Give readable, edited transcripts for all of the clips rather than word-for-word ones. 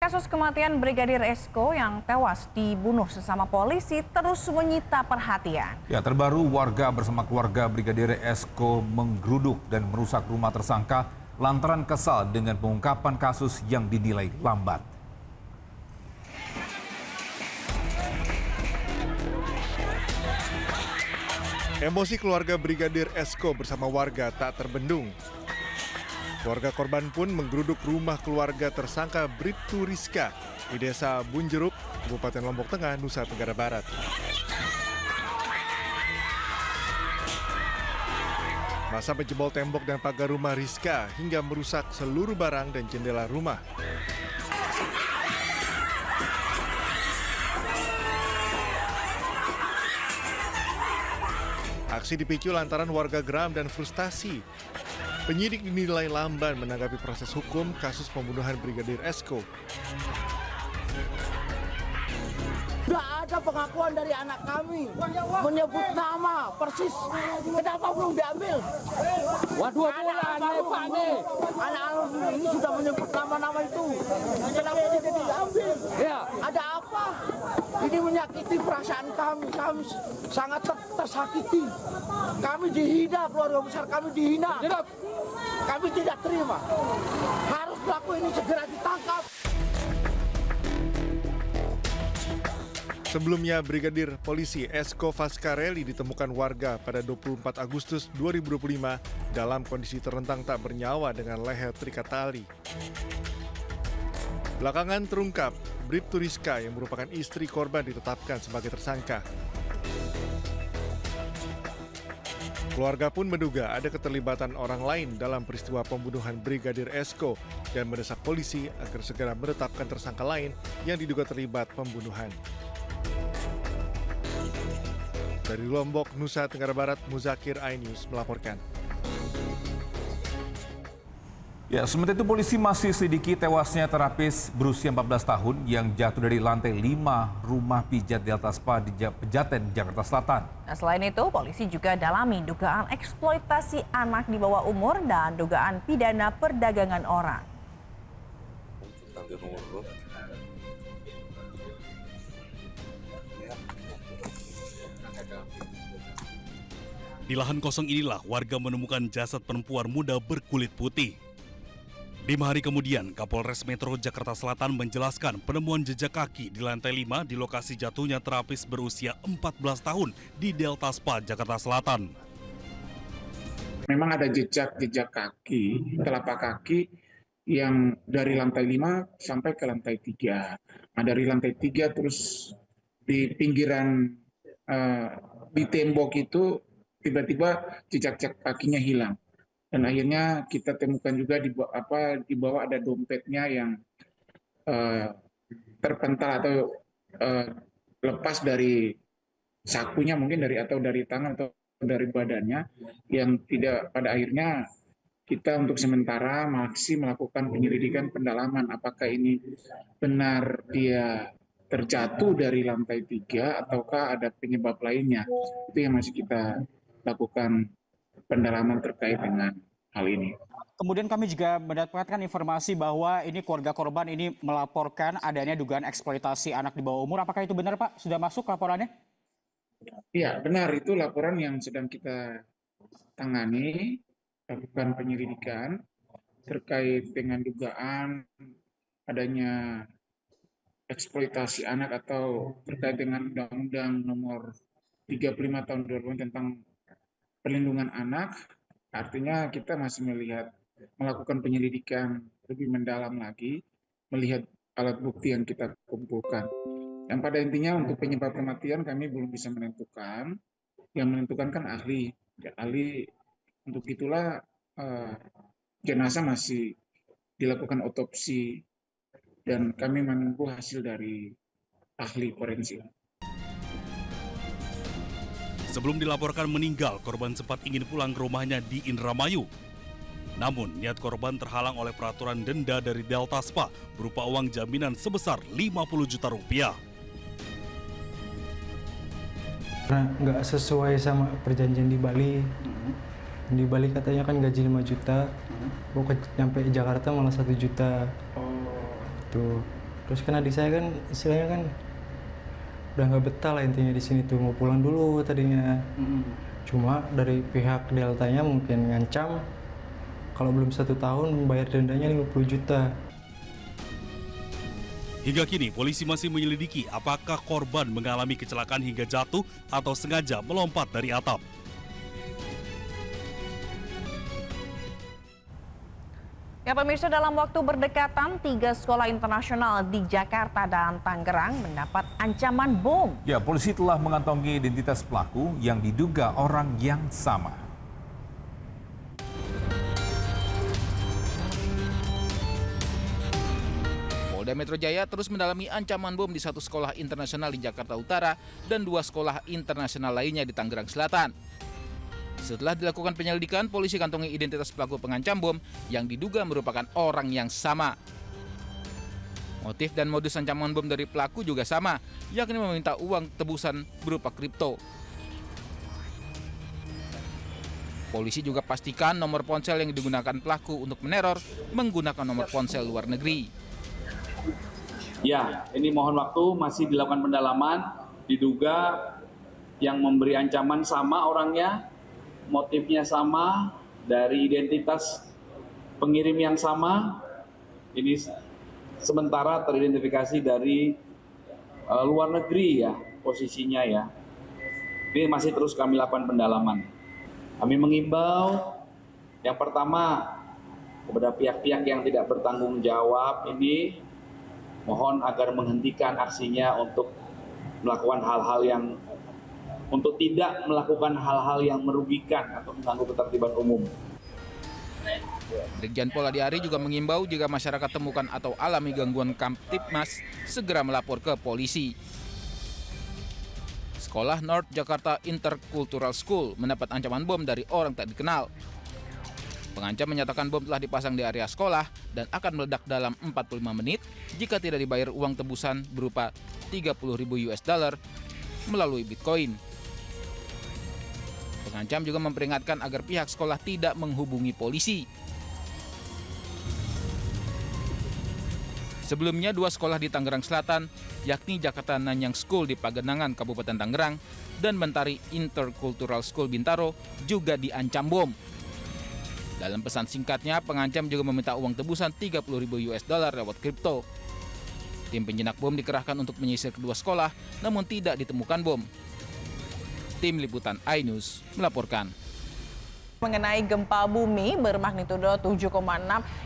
Kasus kematian Brigadir Esko yang tewas dibunuh sesama polisi terus menyita perhatian. Ya, terbaru warga bersama keluarga Brigadir Esko menggeruduk dan merusak rumah tersangka lantaran kesal dengan pengungkapan kasus yang dinilai lambat. Emosi keluarga Brigadir Esko bersama warga tak terbendung. Keluarga korban pun menggeruduk rumah keluarga tersangka Bribtu Rizka di Desa Bunjeruk, Kabupaten Lombok Tengah, Nusa Tenggara Barat. Masa menjebol tembok dan pagar rumah Rizka hingga merusak seluruh barang dan jendela rumah. Aksi dipicu lantaran warga geram dan frustasi. Penyidik dinilai lamban menanggapi proses hukum kasus pembunuhan Brigadir Esko. Tidak ada pengakuan dari anak kami menyebut nama persis. Kenapa belum diambil? Waduh, anak ini sudah menyebut nama-nama itu. Kenapa tidak diambil? Ya. Ada apa? Ini menyakiti perasaan kami. Kami sangat tersakiti. Kami dihina, keluarga besar kami dihina. Kami tidak terima. Harus pelaku ini segera ditangkap. Sebelumnya, Brigadir Polisi Esko Fascarelli ditemukan warga pada 24 Agustus 2025 dalam kondisi terlentang tak bernyawa dengan leher terikat tali. Belakangan terungkap, Bribtu Rizka yang merupakan istri korban ditetapkan sebagai tersangka. Keluarga pun menduga ada keterlibatan orang lain dalam peristiwa pembunuhan Brigadir Esko dan mendesak polisi agar segera menetapkan tersangka lain yang diduga terlibat pembunuhan. Dari Lombok, Nusa Tenggara Barat, Muzakir iNews melaporkan. Ya, sementara itu polisi masih selidiki tewasnya terapis berusia 14 tahun yang jatuh dari lantai 5 rumah pijat Delta Spa di Pejaten, Jakarta Selatan. Nah, selain itu, polisi juga dalami dugaan eksploitasi anak di bawah umur dan dugaan pidana perdagangan orang. Di lahan kosong inilah warga menemukan jasad perempuan muda berkulit putih. 5 hari kemudian, Kapolres Metro Jakarta Selatan menjelaskan penemuan jejak kaki di lantai 5 di lokasi jatuhnya terapis berusia 14 tahun di Delta Spa, Jakarta Selatan. Memang ada jejak kaki, telapak kaki yang dari lantai 5 sampai ke lantai 3. Nah, dari lantai 3 terus di pinggiran di tembok itu tiba-tiba jejak kakinya hilang. Dan akhirnya kita temukan juga di bawah ada dompetnya yang terpental atau lepas dari sakunya, mungkin dari tangan atau dari badannya, yang tidak, pada akhirnya kita untuk sementara masih melakukan penyelidikan pendalaman apakah ini benar dia terjatuh dari lantai 3 ataukah ada penyebab lainnya. Itu yang masih kita lakukan pendalaman terkait dengan hal ini. Kemudian kami juga mendapatkan informasi bahwa ini keluarga korban ini melaporkan adanya dugaan eksploitasi anak di bawah umur. Apakah itu benar, Pak? Sudah masuk laporannya? Iya, benar. Itu laporan yang sedang kita tangani, lakukan penyelidikan terkait dengan dugaan adanya eksploitasi anak atau terkait dengan Undang-Undang Nomor 35 Tahun 2000 tentang Perlindungan Anak. Artinya kita masih melakukan penyelidikan lebih mendalam lagi, melihat alat bukti yang kita kumpulkan. Yang pada intinya untuk penyebab kematian kami belum bisa menentukan. Yang menentukan kan ahli. Ya, ahli untuk itulah jenazah masih dilakukan otopsi dan kami menunggu hasil dari ahli forensik. Sebelum dilaporkan meninggal, korban sempat ingin pulang ke rumahnya di Indramayu. Namun, niat korban terhalang oleh peraturan denda dari Delta Spa berupa uang jaminan sebesar 50 juta rupiah. Karena nggak sesuai sama perjanjian di Bali. Di Bali katanya kan gaji 5 juta, nyampe Jakarta malah 1 juta. Tuh. Terus kan adik saya kan istilahnya kan udah nggak betah lah intinya di sini tuh, mau pulang dulu tadinya. Cuma dari pihak Deltanya mungkin ngancam kalau belum 1 tahun membayar dendanya 50 juta. Hingga kini polisi masih menyelidiki apakah korban mengalami kecelakaan hingga jatuh atau sengaja melompat dari atap. Ya pemirsa, dalam waktu berdekatan 3 sekolah internasional di Jakarta dan Tangerang mendapat ancaman bom. Ya, polisi telah mengantongi identitas pelaku yang diduga orang yang sama. Polda Metro Jaya terus mendalami ancaman bom di 1 sekolah internasional di Jakarta Utara dan 2 sekolah internasional lainnya di Tangerang Selatan. Setelah dilakukan penyelidikan, polisi kantongi identitas pelaku pengancam bom yang diduga merupakan orang yang sama. Motif dan modus ancaman bom dari pelaku juga sama, yakni meminta uang tebusan berupa kripto. Polisi juga pastikan nomor ponsel yang digunakan pelaku untuk meneror menggunakan nomor ponsel luar negeri. Ya, ini mohon waktu, masih dilakukan pendalaman, diduga yang memberi ancaman sama orangnya, motifnya sama, dari identitas pengirim yang sama. Ini sementara teridentifikasi dari luar negeri ya, posisinya ya. Ini masih terus kami lakukan pendalaman. Kami mengimbau yang pertama kepada pihak-pihak yang tidak bertanggung jawab ini, mohon agar menghentikan aksinya untuk melakukan hal-hal yang tidak melakukan hal-hal yang merugikan atau mengganggu ketertiban umum. Brigjen Pol Adi Ari juga mengimbau jika masyarakat temukan atau alami gangguan Kamtibmas segera melapor ke polisi. Sekolah North Jakarta Intercultural School mendapat ancaman bom dari orang tak dikenal. Pengancam menyatakan bom telah dipasang di area sekolah dan akan meledak dalam 45 menit jika tidak dibayar uang tebusan berupa $30.000 melalui Bitcoin. Pengancam juga memperingatkan agar pihak sekolah tidak menghubungi polisi. Sebelumnya 2 sekolah di Tangerang Selatan, yakni Jakarta Nanyang School di Pagenangan, Kabupaten Tangerang, dan Mentari Intercultural School Bintaro juga diancam bom. Dalam pesan singkatnya, pengancam juga meminta uang tebusan $30.000 lewat kripto. Tim penjinak bom dikerahkan untuk menyisir kedua sekolah, namun tidak ditemukan bom. Tim Liputan iNews melaporkan. Mengenai gempa bumi bermagnitudo 7,6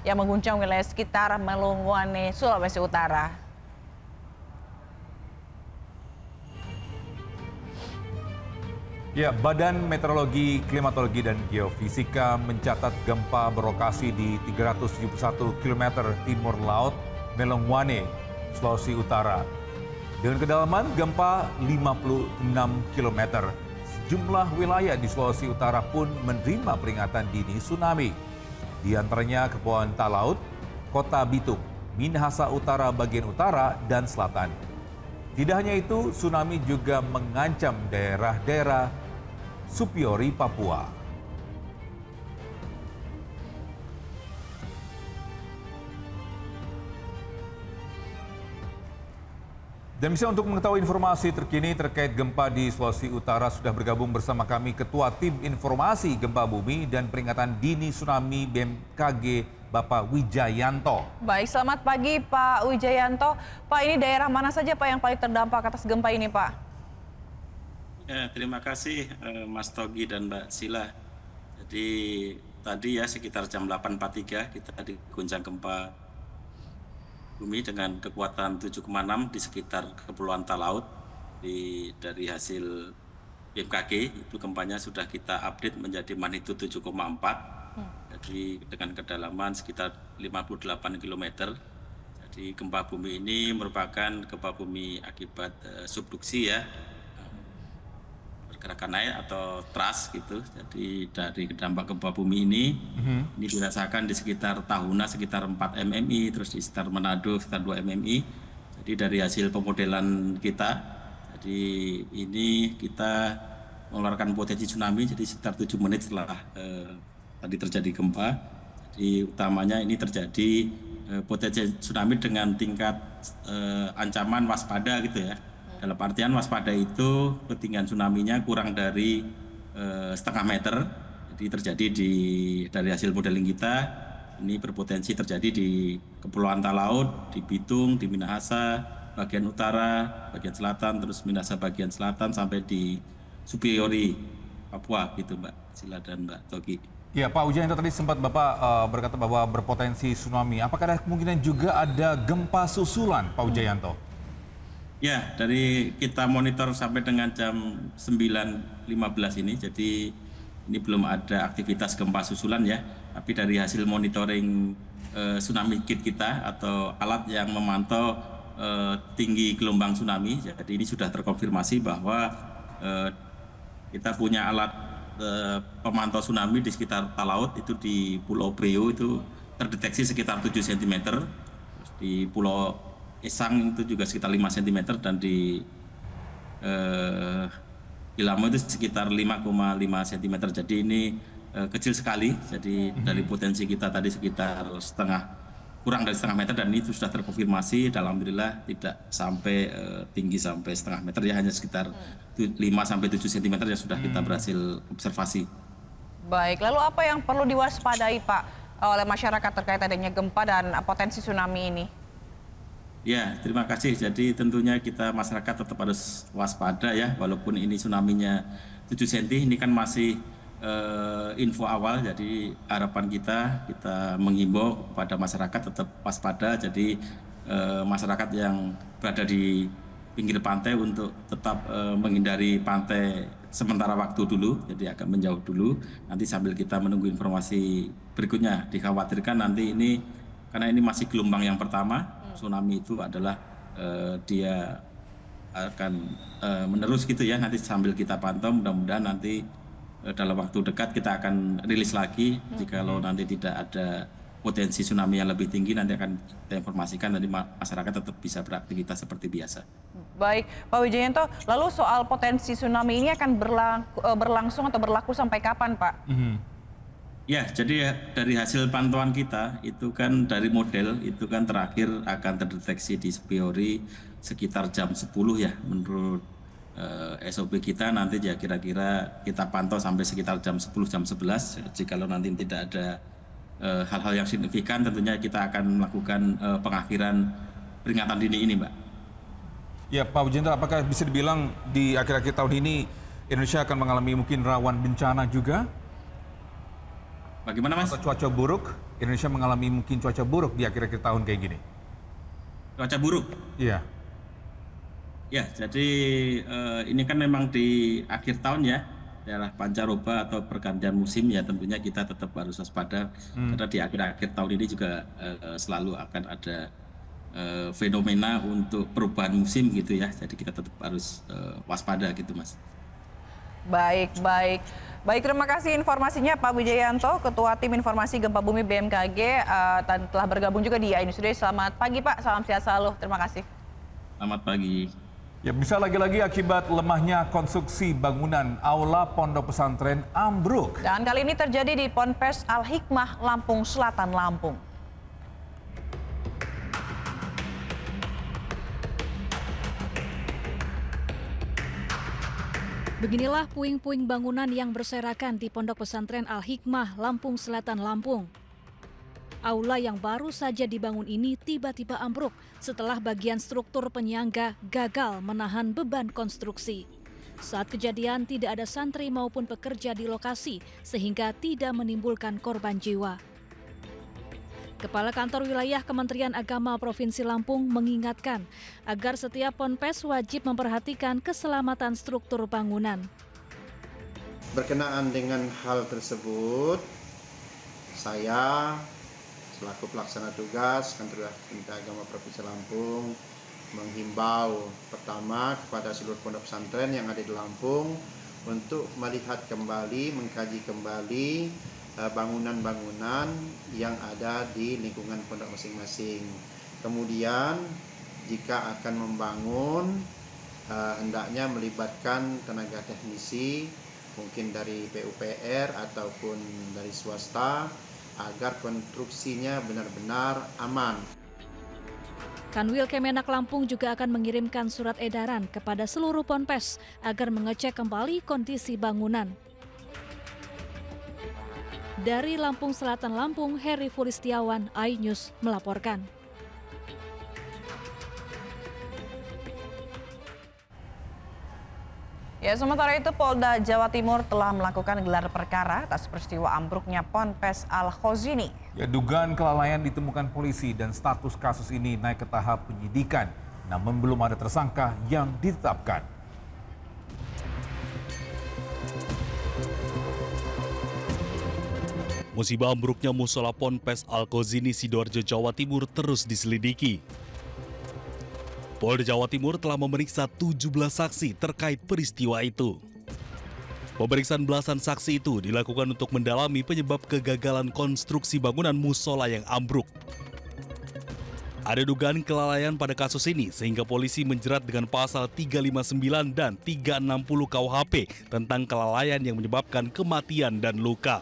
yang mengguncang wilayah sekitar Melongwane, Sulawesi Utara. Ya, Badan Meteorologi, Klimatologi, dan Geofisika mencatat gempa berlokasi di 371 km timur laut Melongwane, Sulawesi Utara. Dengan kedalaman gempa 56 km. Sejumlah wilayah di Sulawesi Utara pun menerima peringatan dini tsunami. Di antaranya Kepulauan Talaut, Kota Bitung, Minahasa Utara bagian utara dan selatan. Tidak hanya itu, tsunami juga mengancam daerah-daerah Supiori, Papua. Dan bisa untuk mengetahui informasi terkini terkait gempa di Sulawesi Utara, sudah bergabung bersama kami Ketua Tim Informasi Gempa Bumi dan Peringatan Dini Tsunami BMKG, Bapak Wijayanto. Baik, selamat pagi Pak Wijayanto. Pak, ini daerah mana saja Pak yang paling terdampak atas gempa ini Pak? Ya, terima kasih Mas Togi dan Mbak Sila. Jadi tadi ya sekitar jam 8.43 kita diguncang gempa bumi dengan kekuatan 7,6 di sekitar Kepulauan Talaut. Dari hasil BMKG itu gempanya sudah kita update menjadi magnitudo 7,4. Jadi dengan kedalaman sekitar 58 km. Jadi gempa bumi ini merupakan gempa bumi akibat subduksi ya, pergerakan air atau trust gitu. Jadi dari dampak gempa bumi ini dirasakan di sekitar Tahuna sekitar 4 mmi, terus di sekitar Manado sekitar 2 mmi. Jadi dari hasil pemodelan kita, jadi ini kita mengeluarkan potensi tsunami jadi sekitar 7 menit setelah tadi terjadi gempa. Jadi utamanya ini terjadi potensi tsunami dengan tingkat ancaman waspada gitu ya. Dalam artian waspada itu ketinggian tsunami-nya kurang dari setengah meter. Jadi terjadi dari hasil modeling kita, ini berpotensi terjadi di Kepulauan Talaud, di Bitung, di Minahasa, bagian utara, bagian selatan, terus Minahasa bagian selatan sampai di Superiori, Papua gitu Mbak Sila dan Mbak Togi. Ya Pak Wijayanto, tadi sempat Bapak berkata bahwa berpotensi tsunami. Apakah ada kemungkinan juga ada gempa susulan Pak Wijayanto? Ya, dari kita monitor sampai dengan jam 9.15 ini, jadi ini belum ada aktivitas gempa susulan ya. Tapi dari hasil monitoring tsunami kit kita atau alat yang memantau tinggi gelombang tsunami, jadi ini sudah terkonfirmasi bahwa kita punya alat pemantau tsunami di sekitar Talaud, itu di Pulau Preo itu terdeteksi sekitar 7 cm, terus di Pulau Esang itu juga sekitar 5 cm, dan di Ilamo itu sekitar 5,5 cm. Jadi ini kecil sekali, jadi dari potensi kita tadi sekitar kurang dari setengah meter, dan itu sudah terkonfirmasi. Alhamdulillah tidak sampai tinggi sampai setengah meter ya, hanya sekitar 5 sampai 7 cm yang sudah kita berhasil observasi. Baik, lalu apa yang perlu diwaspadai Pak oleh masyarakat terkait adanya gempa dan potensi tsunami ini? Ya, terima kasih. Jadi tentunya kita masyarakat tetap harus waspada ya, walaupun ini tsunami-nya 7 cm, ini kan masih info awal, jadi harapan kita menghimbau kepada masyarakat tetap waspada. Jadi masyarakat yang berada di pinggir pantai untuk tetap menghindari pantai sementara waktu dulu, jadi agak menjauh dulu. Nanti sambil kita menunggu informasi berikutnya. Dikhawatirkan nanti ini, karena ini masih gelombang yang pertama, tsunami itu adalah dia akan menerus gitu ya. Nanti sambil kita pantau, mudah-mudahan nanti dalam waktu dekat kita akan rilis lagi. Jikalau nanti tidak ada potensi tsunami yang lebih tinggi, nanti akan kita informasikan, nanti masyarakat tetap bisa beraktivitas seperti biasa. Baik, Pak Wijayanto, lalu soal potensi tsunami ini akan berlangsung atau berlaku sampai kapan, Pak? Ya, jadi dari hasil pantauan kita itu kan dari model itu kan terakhir akan terdeteksi di Superiori sekitar jam 10 ya, menurut SOP kita. Nanti ya kira-kira kita pantau sampai sekitar jam 10, jam 11. Jikalau nanti tidak ada hal-hal yang signifikan, tentunya kita akan melakukan pengakhiran peringatan dini ini, Mbak. Ya, Pak Wijayanto, apakah bisa dibilang di akhir-akhir tahun ini Indonesia akan mengalami mungkin rawan bencana juga? Bagaimana, Mas? Atau cuaca buruk? Indonesia mengalami mungkin cuaca buruk di akhir-akhir tahun kayak gini? Cuaca buruk? Iya. Ya, jadi ini kan memang di akhir tahun ya, daerah pancaroba atau pergantian musim ya, tentunya kita tetap harus waspada. Karena di akhir-akhir tahun ini juga selalu akan ada fenomena untuk perubahan musim gitu ya. Jadi kita tetap harus waspada gitu, Mas. Baik, terima kasih informasinya Pak Wijayanto, Ketua Tim Informasi Gempa Bumi BMKG, dan telah bergabung juga di iNews Today. Selamat pagi Pak, salam sehat selalu, terima kasih. Selamat pagi. Ya, bisa lagi-lagi akibat lemahnya konstruksi bangunan aula pondok pesantren ambruk. Dan kali ini terjadi di Ponpes Al-Hikmah, Lampung Selatan, Lampung. Beginilah puing-puing bangunan yang berserakan di Pondok Pesantren Al-Hikmah, Lampung Selatan, Lampung. Aula yang baru saja dibangun ini tiba-tiba ambruk setelah bagian struktur penyangga gagal menahan beban konstruksi. Saat kejadian tidak ada santri maupun pekerja di lokasi sehingga tidak menimbulkan korban jiwa. Kepala Kantor Wilayah Kementerian Agama Provinsi Lampung mengingatkan agar setiap ponpes wajib memperhatikan keselamatan struktur bangunan. Berkenaan dengan hal tersebut, saya selaku pelaksana tugas Kantor Kementerian Agama Provinsi Lampung menghimbau pertama kepada seluruh pondok pesantren yang ada di Lampung untuk melihat kembali, mengkaji kembali bangunan-bangunan yang ada di lingkungan pondok masing-masing. Kemudian jika akan membangun hendaknya melibatkan tenaga teknisi mungkin dari PUPR ataupun dari swasta agar konstruksinya benar-benar aman. Kanwil Kemenak Lampung juga akan mengirimkan surat edaran kepada seluruh ponpes agar mengecek kembali kondisi bangunan. Dari Lampung Selatan Lampung, Heri Fulistiawan, iNews melaporkan. Ya, sementara itu Polda Jawa Timur telah melakukan gelar perkara atas peristiwa ambruknya Ponpes Al-Khozini. Ya, dugaan kelalaian ditemukan polisi dan status kasus ini naik ke tahap penyidikan, namun belum ada tersangka yang ditetapkan. Musibah ambruknya musola Ponpes Al-Khozini Sidoarjo, Jawa Timur terus diselidiki. Polda Jawa Timur telah memeriksa 17 saksi terkait peristiwa itu. Pemeriksaan belasan saksi itu dilakukan untuk mendalami penyebab kegagalan konstruksi bangunan musola yang ambruk. Ada dugaan kelalaian pada kasus ini sehingga polisi menjerat dengan pasal 359 dan 360 KUHP tentang kelalaian yang menyebabkan kematian dan luka.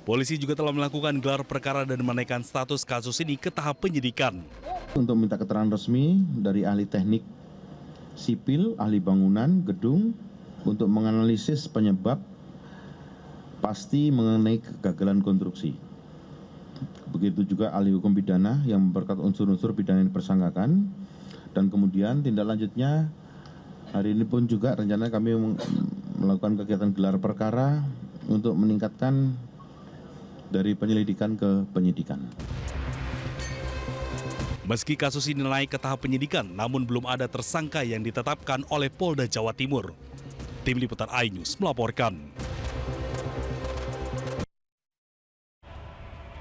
Polisi juga telah melakukan gelar perkara dan menaikkan status kasus ini ke tahap penyidikan. Untuk minta keterangan resmi dari ahli teknik sipil, ahli bangunan, gedung, untuk menganalisis penyebab pasti mengenai kegagalan konstruksi. Begitu juga ahli hukum pidana yang memperkuat unsur-unsur pidana yang dipersangkakan. Dan kemudian tindak lanjutnya hari ini pun juga rencana kami melakukan kegiatan gelar perkara untuk meningkatkan dari penyelidikan ke penyidikan. Meski kasus ini naik ke tahap penyidikan, namun belum ada tersangka yang ditetapkan oleh Polda Jawa Timur. Tim Liputan iNews melaporkan.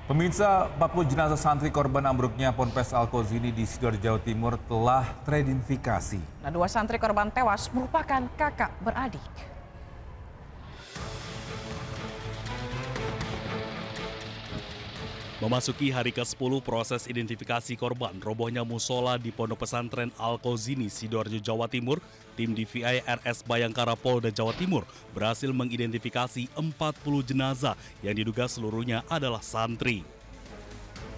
Pemirsa, 40 jenazah santri korban ambruknya Ponpes Al-Khozini di Sidoarjo, Jawa Timur telah teridentifikasi. Nah, 2 santri korban tewas merupakan kakak beradik. Memasuki hari ke-10 proses identifikasi korban robohnya musola di Pondok Pesantren Al-Khozini, Sidoarjo, Jawa Timur, tim DVI RS Bayangkara Polda Jawa Timur berhasil mengidentifikasi 40 jenazah yang diduga seluruhnya adalah santri.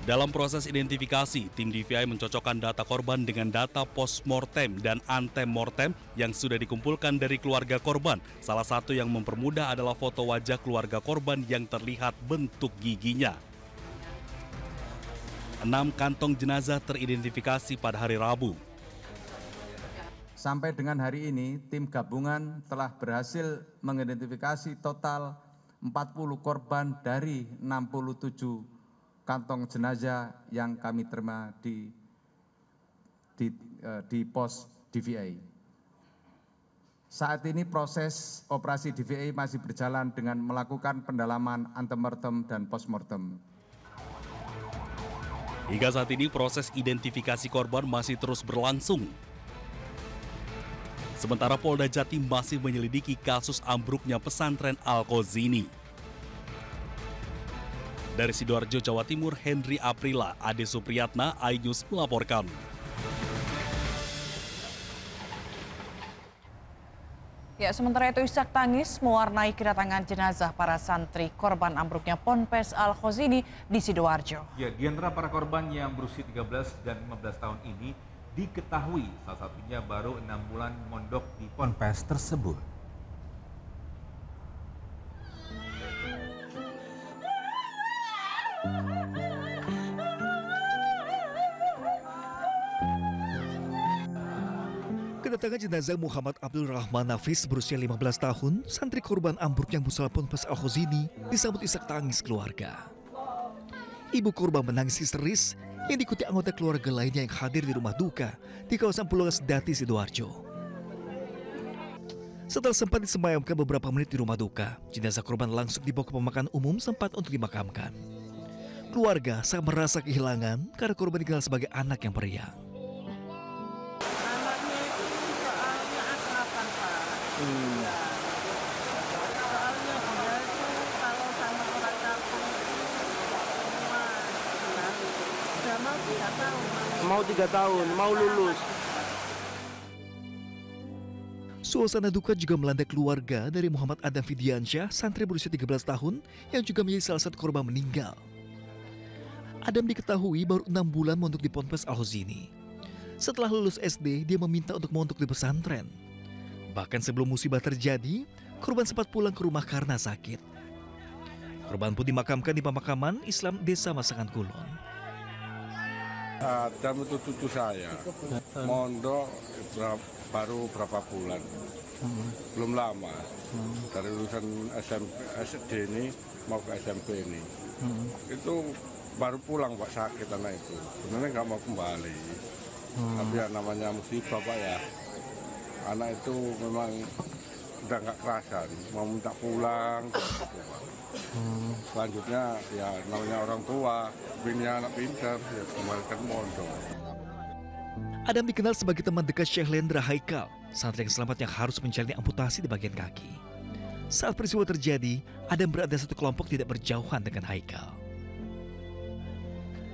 Dalam proses identifikasi, tim DVI mencocokkan data korban dengan data postmortem dan antemortem yang sudah dikumpulkan dari keluarga korban. Salah satu yang mempermudah adalah foto wajah keluarga korban yang terlihat bentuk giginya. 6 kantong jenazah teridentifikasi pada hari Rabu. Sampai dengan hari ini, tim gabungan telah berhasil mengidentifikasi total 40 korban dari 67 kantong jenazah yang kami terima di pos DVI. Saat ini proses operasi DVI masih berjalan dengan melakukan pendalaman antemortem dan postmortem. Hingga saat ini proses identifikasi korban masih terus berlangsung. Sementara Polda Jatim masih menyelidiki kasus ambruknya pesantren Al-Khozini. Dari Sidoarjo, Jawa Timur, Henry Aprila, Ade Supriyatna, iNews melaporkan. Ya, sementara itu isak tangis mewarnai kedatangan jenazah para santri korban ambruknya Ponpes Al-Khozini di Sidoarjo. Ya, di antara para korban yang berusia 13 dan 15 tahun ini diketahui salah satunya baru 6 bulan mondok di Ponpes tersebut. Kedatangan jenazah Muhammad Abdul Rahman Nafis berusia 15 tahun, santri korban ambruknya musola Ponpes Al-Khozini disambut isak tangis keluarga. Ibu korban menangis histeris yang diikuti anggota keluarga lainnya yang hadir di rumah duka di kawasan Pulau Sedati, Sidoarjo. Setelah sempat disemayamkan beberapa menit di rumah duka, jenazah korban langsung dibawa ke pemakaman umum tempat untuk dimakamkan. Keluarga sangat merasa kehilangan karena korban dikenal sebagai anak yang periang. Mau 3 tahun, mau lulus. Suasana duka juga melanda keluarga dari Muhammad Adam Fidiansyah, santri berusia 13 tahun yang juga menjadi salah satu korban meninggal. Adam diketahui baru 6 bulan mondok di Ponpes Al-Hozini. Setelah lulus SD, dia meminta untuk mondok di pesantren. Bahkan sebelum musibah terjadi, korban sempat pulang ke rumah karena sakit. Korban pun dimakamkan di pemakaman Islam Desa Masangan Kulon. Adam itu cucu saya, mondok baru berapa bulan, belum lama. Dari lulusan SD ini mau ke SMP ini, itu baru pulang Pak, sakit anak itu. Sebenarnya nggak mau kembali, tapi ya namanya musibah Pak ya. Anak itu memang udah nggak kerasan, mau minta pulang. Selanjutnya ya namanya orang tua, punya anak pintar, ya kembalikan mondok. Adam dikenal sebagai teman dekat Syekh Lendra Haikal, santri yang selamat yang harus menjalani amputasi di bagian kaki. Saat peristiwa terjadi, Adam berada satu kelompok tidak berjauhan dengan Haikal.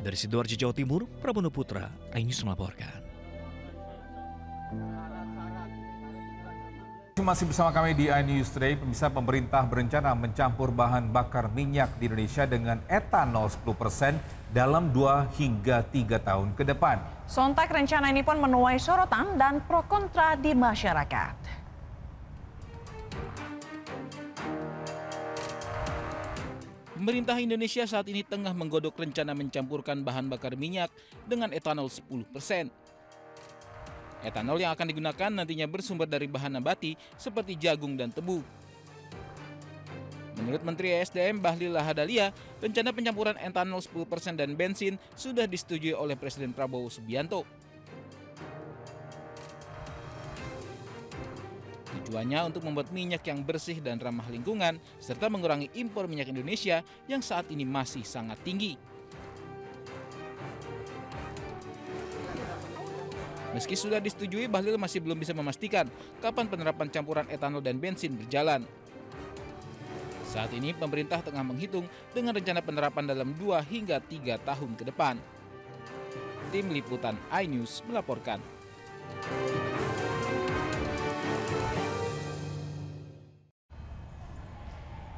Dari Sidoarjo, Jawa Timur, Pramono Putra, iNews melaporkan. Masih bersama kami di iNews Today, pemirsa, pemerintah berencana mencampur bahan bakar minyak di Indonesia dengan etanol 10% dalam 2 hingga 3 tahun ke depan. Sontak rencana ini pun menuai sorotan dan pro kontra di masyarakat. Pemerintah Indonesia saat ini tengah menggodok rencana mencampurkan bahan bakar minyak dengan etanol 10%. Etanol yang akan digunakan nantinya bersumber dari bahan nabati seperti jagung dan tebu. Menurut Menteri ESDM Bahlil Lahadalia, rencana pencampuran etanol 10% dan bensin sudah disetujui oleh Presiden Prabowo Subianto. Tujuannya untuk membuat minyak yang bersih dan ramah lingkungan, serta mengurangi impor minyak Indonesia yang saat ini masih sangat tinggi. Meski sudah disetujui, Bahlil masih belum bisa memastikan kapan penerapan campuran etanol dan bensin berjalan. Saat ini pemerintah tengah menghitung dengan rencana penerapan dalam 2 hingga 3 tahun ke depan. Tim Liputan iNews melaporkan.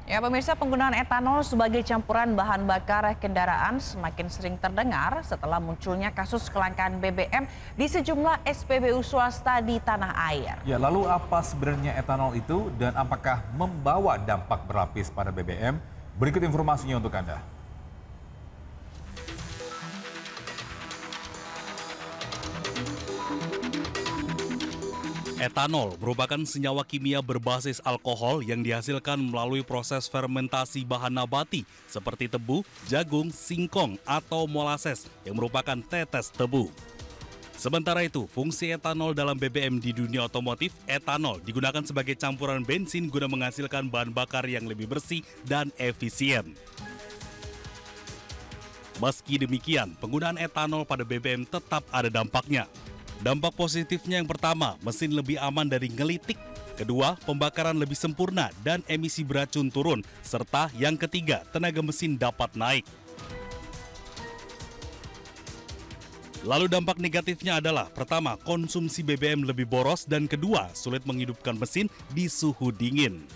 Ya pemirsa, penggunaan etanol sebagai campuran bahan bakar kendaraan semakin sering terdengar setelah munculnya kasus kelangkaan BBM di sejumlah SPBU swasta di tanah air. Ya, lalu apa sebenarnya etanol itu dan apakah membawa dampak berlapis pada BBM? Berikut informasinya untuk Anda. Etanol merupakan senyawa kimia berbasis alkohol yang dihasilkan melalui proses fermentasi bahan nabati seperti tebu, jagung, singkong, atau molases yang merupakan tetes tebu. Sementara itu, fungsi etanol dalam BBM di dunia otomotif, etanol digunakan sebagai campuran bensin guna menghasilkan bahan bakar yang lebih bersih dan efisien. Meski demikian, penggunaan etanol pada BBM tetap ada dampaknya. Dampak positifnya yang pertama, mesin lebih aman dari ngelitik. Kedua, pembakaran lebih sempurna dan emisi beracun turun. Serta yang ketiga, tenaga mesin dapat naik. Lalu dampak negatifnya adalah, pertama, konsumsi BBM lebih boros dan kedua, sulit menghidupkan mesin di suhu dingin.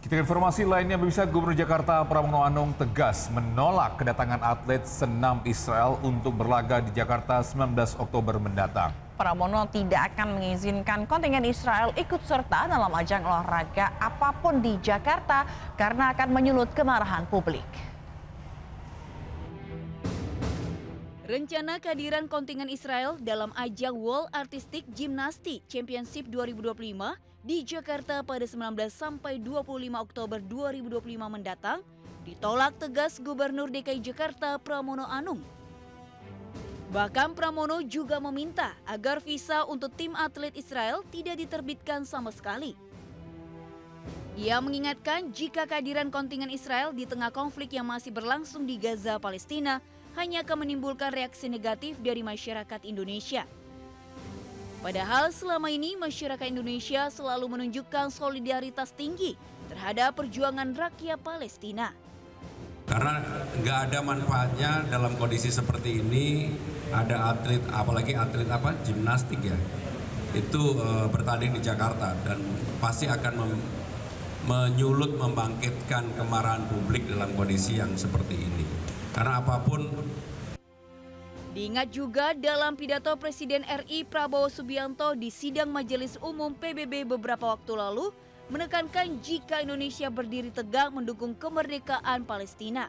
Kita ke informasi lainnya, pemirsa, Gubernur Jakarta Pramono Anung tegas menolak kedatangan atlet senam Israel untuk berlaga di Jakarta 19 Oktober mendatang. Pramono tidak akan mengizinkan kontingen Israel ikut serta dalam ajang olahraga apapun di Jakarta karena akan menyulut kemarahan publik. Rencana kehadiran kontingen Israel dalam ajang World Artistic Gymnastics Championship 2025 di Jakarta pada 19 sampai 25 Oktober 2025 mendatang ditolak tegas Gubernur DKI Jakarta Pramono Anung. Bahkan Pramono juga meminta agar visa untuk tim atlet Israel tidak diterbitkan sama sekali. Ia mengingatkan jika kehadiran kontingen Israel di tengah konflik yang masih berlangsung di Gaza, Palestina hanya akan menimbulkan reaksi negatif dari masyarakat Indonesia. Padahal selama ini masyarakat Indonesia selalu menunjukkan solidaritas tinggi terhadap perjuangan rakyat Palestina. Karena nggak ada manfaatnya dalam kondisi seperti ini ada atlet, apalagi atlet gimnastik ya, itu bertanding di Jakarta dan pasti akan menyulut, membangkitkan kemarahan publik dalam kondisi yang seperti ini. Karena apapun. Diingat juga dalam pidato Presiden RI Prabowo Subianto di sidang Majelis Umum PBB beberapa waktu lalu, menekankan jika Indonesia berdiri tegak mendukung kemerdekaan Palestina.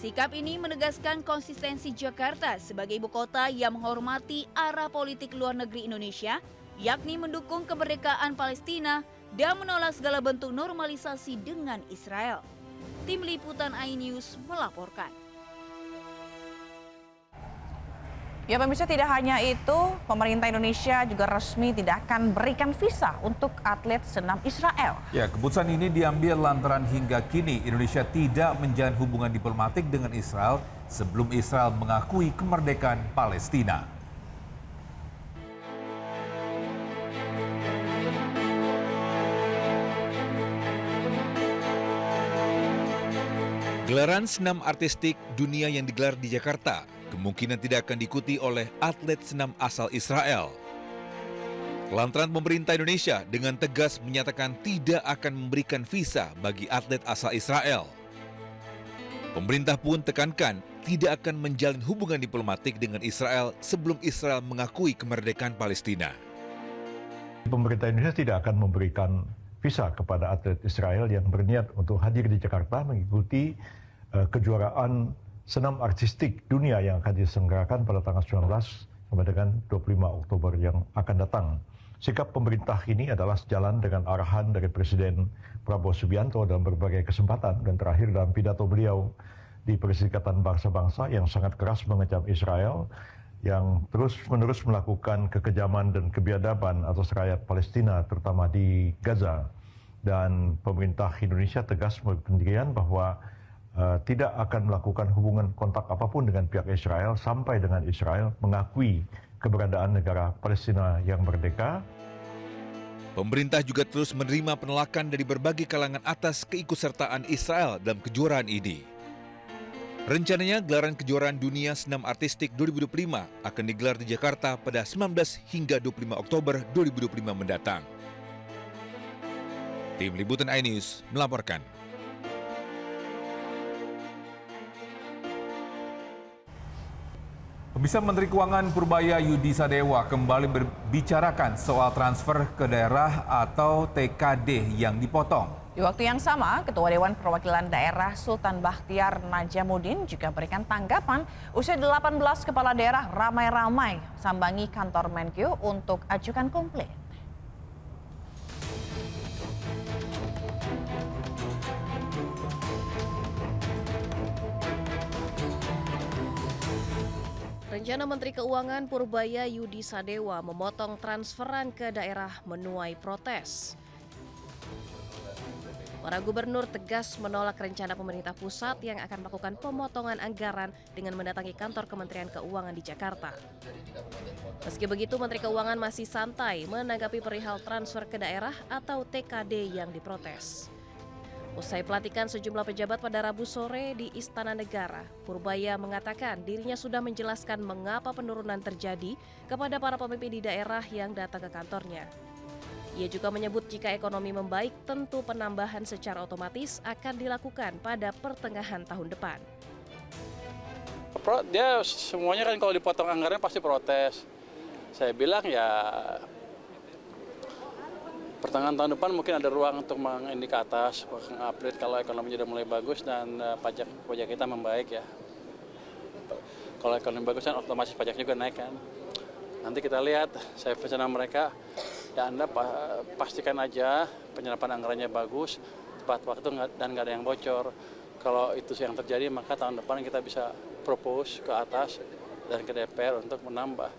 Sikap ini menegaskan konsistensi Jakarta sebagai ibu kota yang menghormati arah politik luar negeri Indonesia, yakni mendukung kemerdekaan Palestina dan menolak segala bentuk normalisasi dengan Israel. Tim Liputan iNews melaporkan. Ya pemirsa, tidak hanya itu, pemerintah Indonesia juga resmi tidak akan berikan visa untuk atlet senam Israel. Ya, keputusan ini diambil lantaran hingga kini Indonesia tidak menjalin hubungan diplomatik dengan Israel sebelum Israel mengakui kemerdekaan Palestina. Gelaran senam artistik dunia yang digelar di Jakarta kemungkinan tidak akan diikuti oleh atlet senam asal Israel. Lantaran pemerintah Indonesia dengan tegas menyatakan tidak akan memberikan visa bagi atlet asal Israel. Pemerintah pun tekankan tidak akan menjalin hubungan diplomatik dengan Israel sebelum Israel mengakui kemerdekaan Palestina. Pemerintah Indonesia tidak akan memberikan visa kepada atlet Israel yang berniat untuk hadir di Jakarta mengikuti kejuaraan senam artistik dunia yang akan diselenggarakan pada tanggal 19 sampai dengan 25 Oktober yang akan datang. Sikap pemerintah ini adalah sejalan dengan arahan dari Presiden Prabowo Subianto dalam berbagai kesempatan dan terakhir dalam pidato beliau di Perserikatan Bangsa-Bangsa yang sangat keras mengecam Israel yang terus-menerus melakukan kekejaman dan kebiadaban atas rakyat Palestina terutama di Gaza. Dan pemerintah Indonesia tegas berpendirian bahwa tidak akan melakukan hubungan kontak apapun dengan pihak Israel sampai dengan Israel mengakui keberadaan negara Palestina yang merdeka. Pemerintah juga terus menerima penolakan dari berbagai kalangan atas keikutsertaan Israel dalam kejuaraan ini. Rencananya gelaran kejuaraan dunia senam artistik 2025 akan digelar di Jakarta pada 19 hingga 25 Oktober 2025 mendatang. Tim Liputan iNews melaporkan. Pemirsa, Menteri Keuangan Purbaya Yudi Sadewa kembali berbicarakan soal transfer ke daerah atau TKD yang dipotong. Di waktu yang sama, Ketua Dewan Perwakilan Daerah Sultan Bakhtiar Najamuddin juga berikan tanggapan usai 18 kepala daerah ramai-ramai sambangi kantor Menkyu untuk ajukan komplain. Rencana Menteri Keuangan Purbaya Yudi Sadewa memotong transferan ke daerah menuai protes. Para gubernur tegas menolak rencana pemerintah pusat yang akan melakukan pemotongan anggaran dengan mendatangi kantor Kementerian Keuangan di Jakarta. Meski begitu, Menteri Keuangan masih santai menanggapi perihal transfer ke daerah atau TKD yang diprotes. Usai pelantikan sejumlah pejabat pada Rabu sore di Istana Negara, Purbaya mengatakan dirinya sudah menjelaskan mengapa penurunan terjadi kepada para pemimpin di daerah yang datang ke kantornya. Ia juga menyebut jika ekonomi membaik, tentu penambahan secara otomatis akan dilakukan pada pertengahan tahun depan. Dia semuanya kan kalau dipotong anggaran pasti protes. Saya bilang ya pertengahan tahun depan mungkin ada ruang untuk mengindik ke atas, mengupgrade kalau ekonomi sudah mulai bagus dan pajak kita membaik ya. Kalau ekonomi bagus kan otomatis pajak juga naik kan. Nanti kita lihat, saya pesan sama mereka, ya Anda pastikan aja penyerapan anggarannya bagus, tepat waktu dan nggak ada yang bocor. Kalau itu yang terjadi maka tahun depan kita bisa propose ke atas dan ke DPR untuk menambah.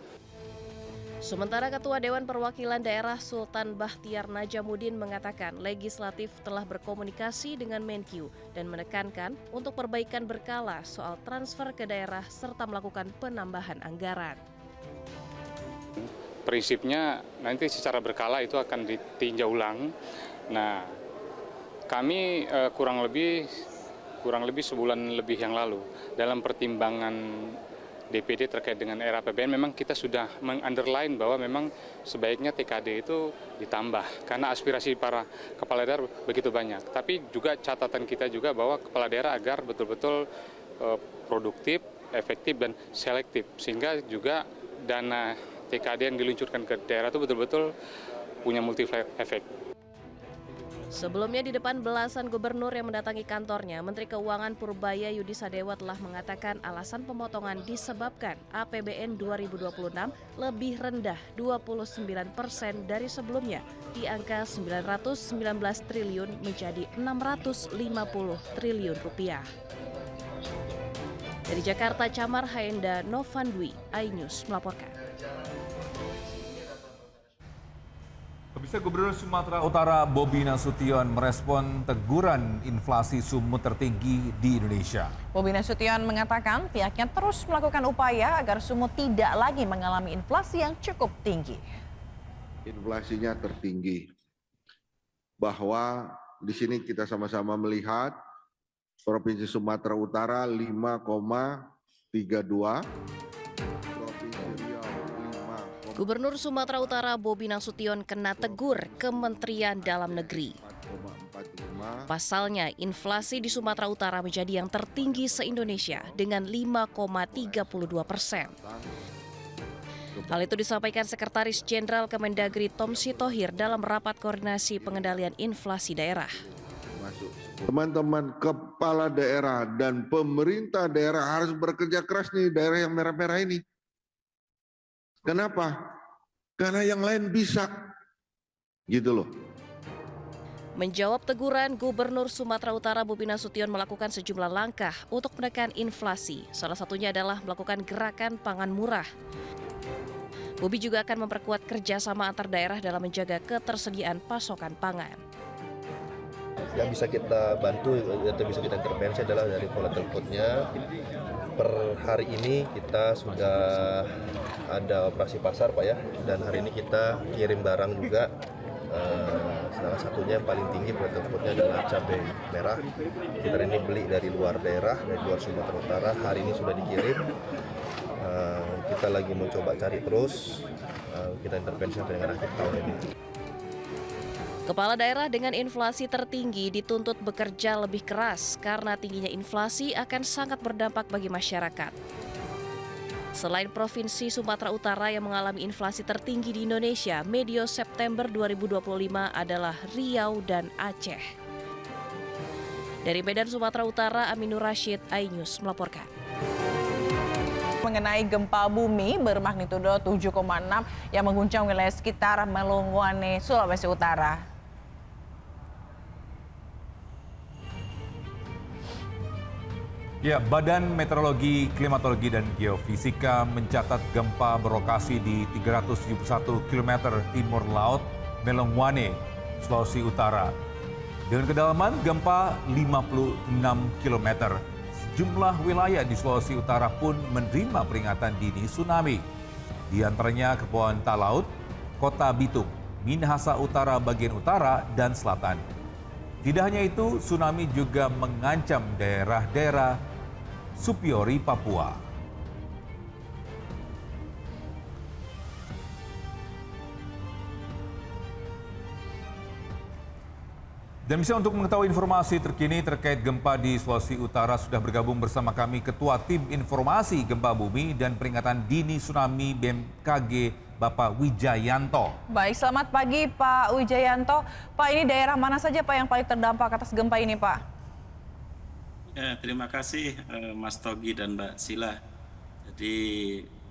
Sementara Ketua Dewan Perwakilan Daerah Sultan Bakhtiar Najamuddin mengatakan legislatif telah berkomunikasi dengan Menkyu dan menekankan untuk perbaikan berkala soal transfer ke daerah serta melakukan penambahan anggaran. Prinsipnya nanti secara berkala itu akan ditinjau ulang. Nah, kami kurang lebih sebulan lebih yang lalu dalam pertimbangan DPD terkait dengan era APBN, memang kita sudah meng-underline bahwa memang sebaiknya TKD itu ditambah karena aspirasi para kepala daerah begitu banyak. Tapi juga catatan kita juga bahwa kepala daerah agar betul-betul produktif, efektif dan selektif, sehingga juga dana TKD yang diluncurkan ke daerah itu betul-betul punya multiplier efek. Sebelumnya di depan belasan gubernur yang mendatangi kantornya, Menteri Keuangan Purbaya Yudi Sadewa telah mengatakan alasan pemotongan disebabkan APBN 2026 lebih rendah 29% dari sebelumnya, di angka 919 triliun menjadi 650 triliun rupiah. Dari Jakarta, Camar Haenda, Novandwi, iNews melaporkan. Pemirsa, Gubernur Sumatera Utara Bobi Nasution merespon teguran inflasi sumut tertinggi di Indonesia. Bobi Nasution mengatakan pihaknya terus melakukan upaya agar Sumut tidak lagi mengalami inflasi yang cukup tinggi. Inflasinya tertinggi. Bahwa di sini kita sama-sama melihat Provinsi Sumatera Utara 5,32. Gubernur Sumatera Utara Bobi Nasution kena tegur Kementerian Dalam Negeri. Pasalnya, inflasi di Sumatera Utara menjadi yang tertinggi se-Indonesia dengan 5,32%. Hal itu disampaikan Sekretaris Jenderal Kemendagri Tom Sitohir dalam rapat koordinasi pengendalian inflasi daerah. Teman-teman kepala daerah dan pemerintah daerah harus bekerja keras nih, daerah yang merah-merah ini. Kenapa? Karena yang lain bisa, gitu loh. Menjawab teguran, Gubernur Sumatera Utara Bobi Nasution melakukan sejumlah langkah untuk menekan inflasi. Salah satunya adalah melakukan gerakan pangan murah. Bobi juga akan memperkuat kerjasama antar daerah dalam menjaga ketersediaan pasokan pangan. Yang bisa kita bantu atau bisa kita intervensi adalah dari volatile food-nya. Per hari ini kita sudah ada operasi pasar, Pak ya, dan hari ini kita kirim barang juga. Salah satunya yang paling tinggi volatile food-nya adalah cabai merah. Kita ini beli dari luar daerah, dari luar Sumatera Utara. Hari ini sudah dikirim. Kita lagi mau coba cari terus. Kita intervensi sampai dengan akhir tahun ini. Kepala daerah dengan inflasi tertinggi dituntut bekerja lebih keras karena tingginya inflasi akan sangat berdampak bagi masyarakat. Selain Provinsi Sumatera Utara yang mengalami inflasi tertinggi di Indonesia, medio September 2025 adalah Riau dan Aceh. Dari Medan, Sumatera Utara, Aminur Rashid, iNews melaporkan. Mengenai gempa bumi bermagnitudo 7,6 yang mengguncang wilayah sekitar Melongwane, Sulawesi Utara. Ya, Badan Meteorologi, Klimatologi, dan Geofisika mencatat gempa berlokasi di 371 km timur laut Melongwane, Sulawesi Utara. Dengan kedalaman gempa 56 km. Sejumlah wilayah di Sulawesi Utara pun menerima peringatan dini tsunami. Di antaranya Kepulauan Talaut, Kota Bitung, Minahasa Utara bagian utara dan selatan. Tidak hanya itu, tsunami juga mengancam daerah-daerah Supiori, Papua. Dan bisa untuk mengetahui informasi terkini terkait gempa di Sulawesi Utara sudah bergabung bersama kami Ketua Tim Informasi Gempa Bumi dan Peringatan Dini Tsunami BMKG, Bapak Wijayanto. Baik, selamat pagi Pak Wijayanto. Pak, ini daerah mana saja Pak yang paling terdampak atas gempa ini Pak? Ya, terima kasih Mas Togi dan Mbak Sila. Jadi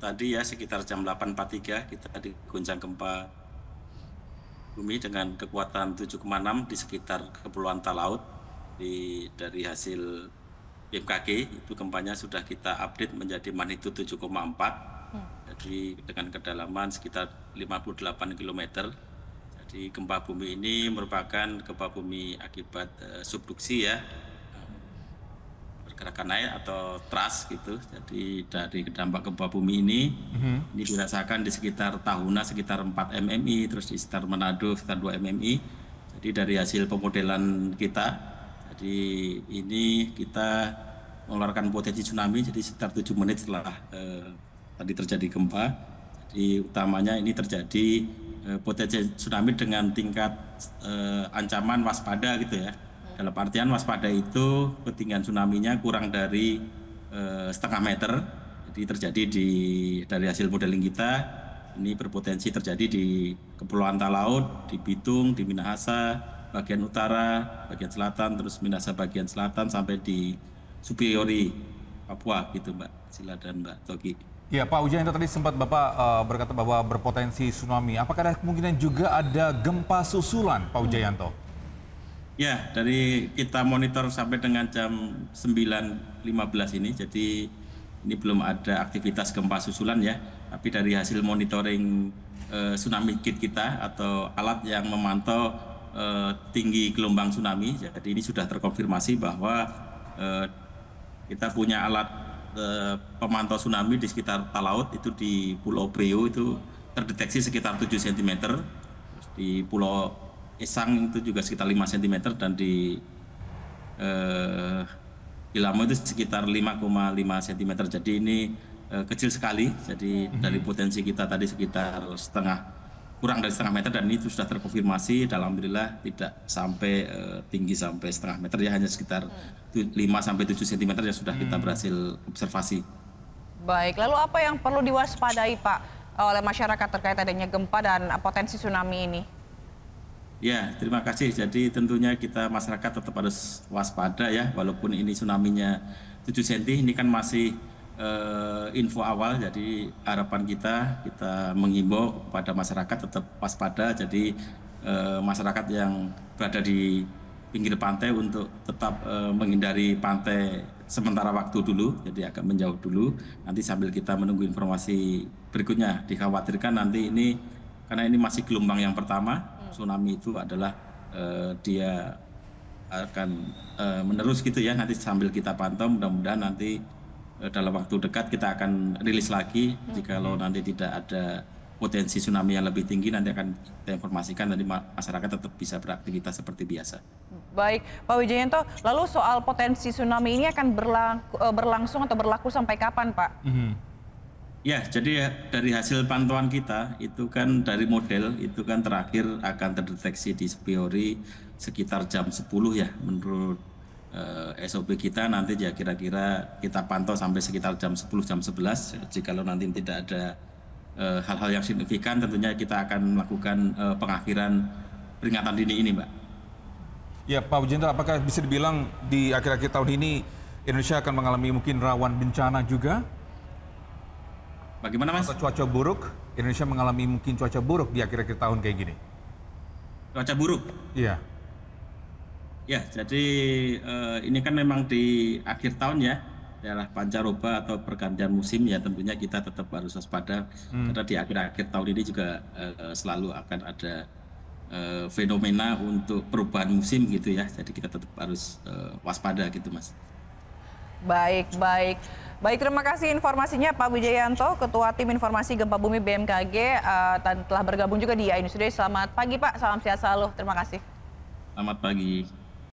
tadi ya sekitar jam 8.43 kita diguncang gempa bumi dengan kekuatan 7,6 di sekitar Kepulauan Talaut. Dari hasil BMKG itu gempanya sudah kita update menjadi magnitudo 7,4. Jadi dengan kedalaman sekitar 58 km. Jadi gempa bumi ini merupakan gempa bumi akibat subduksi ya. Gerakan naik atau trust gitu. Jadi dari dampak gempa bumi ini dirasakan di sekitar Tahuna sekitar 4 mmi, terus di sekitar Manado sekitar 2 mmi. Jadi dari hasil pemodelan kita, jadi ini kita mengeluarkan potensi tsunami, jadi sekitar 7 menit setelah tadi terjadi gempa. Jadi utamanya ini terjadi potensi tsunami dengan tingkat ancaman waspada gitu ya. Dalam artian waspada itu ketinggian tsunami-nya kurang dari setengah meter. Jadi terjadi dari hasil modeling kita, ini berpotensi terjadi di Kepulauan Talaud, di Bitung, di Minahasa, bagian utara, bagian selatan, terus Minahasa bagian selatan sampai di Superiori, Papua gitu Mbak Sila dan Mbak Togi. Ya Pak Wijayanto, tadi sempat Bapak berkata bahwa berpotensi tsunami. Apakah ada kemungkinan juga ada gempa susulan Pak Wijayanto? Ya, dari kita monitor sampai dengan jam 9.15 ini, jadi ini belum ada aktivitas gempa susulan ya. Tapi dari hasil monitoring tsunami kit kita atau alat yang memantau tinggi gelombang tsunami, jadi ini sudah terkonfirmasi bahwa kita punya alat pemantau tsunami di sekitar Talaud, itu di Pulau Priu itu terdeteksi sekitar 7 cm, terus di Pulau Esang itu juga sekitar 5 cm, dan di Lamo itu sekitar 5,5 cm. Jadi ini kecil sekali. Jadi dari potensi kita tadi sekitar kurang dari setengah meter, dan ini sudah terkonfirmasi. Alhamdulillah tidak sampai tinggi sampai setengah meter, ya hanya sekitar 5 sampai 7 cm yang sudah kita berhasil observasi. Baik, lalu apa yang perlu diwaspadai Pak oleh masyarakat terkait adanya gempa dan potensi tsunami ini? Ya, terima kasih. Jadi tentunya kita masyarakat tetap harus waspada ya, walaupun ini tsunami-nya 7 cm, ini kan masih info awal. Jadi harapan kita menghimbau kepada masyarakat tetap waspada. Jadi masyarakat yang berada di pinggir pantai untuk tetap menghindari pantai sementara waktu dulu, jadi agak menjauh dulu. Nanti sambil kita menunggu informasi berikutnya. Dikhawatirkan nanti ini, karena ini masih gelombang yang pertama, tsunami itu adalah dia akan menerus gitu ya. Nanti sambil kita pantau, mudah-mudahan nanti dalam waktu dekat kita akan rilis lagi. Jikalau nanti tidak ada potensi tsunami yang lebih tinggi, nanti akan kita informasikan, nanti masyarakat tetap bisa beraktivitas seperti biasa. Baik, Pak Wijayanto, lalu soal potensi tsunami ini akan berlangsung atau berlaku sampai kapan, Pak? Ya, jadi dari hasil pantauan kita itu kan dari model itu kan terakhir akan terdeteksi di Superiori sekitar jam 10 ya, menurut SOP kita. Nanti ya kira-kira kita pantau sampai sekitar jam 10, jam 11. Jikalau nanti tidak ada hal-hal yang signifikan, tentunya kita akan melakukan pengakhiran peringatan dini ini, Mbak. Ya, Pak Wijayanto, apakah bisa dibilang di akhir-akhir tahun ini Indonesia akan mengalami mungkin rawan bencana juga? Bagaimana Mas? Atau cuaca buruk, Indonesia mengalami mungkin cuaca buruk di akhir-akhir tahun kayak gini? Cuaca buruk? Iya. Ya, jadi ini kan memang di akhir tahun ya, daerah pancaroba atau pergantian musim ya, tentunya kita tetap harus waspada. Karena di akhir-akhir tahun ini juga selalu akan ada fenomena untuk perubahan musim gitu ya, jadi kita tetap harus waspada gitu Mas. Baik, terima kasih informasinya Pak Wijayanto, Ketua Tim Informasi Gempa Bumi BMKG, dan telah bergabung juga di iNews Today. Selamat pagi Pak, salam sehat selalu, terima kasih. Selamat pagi.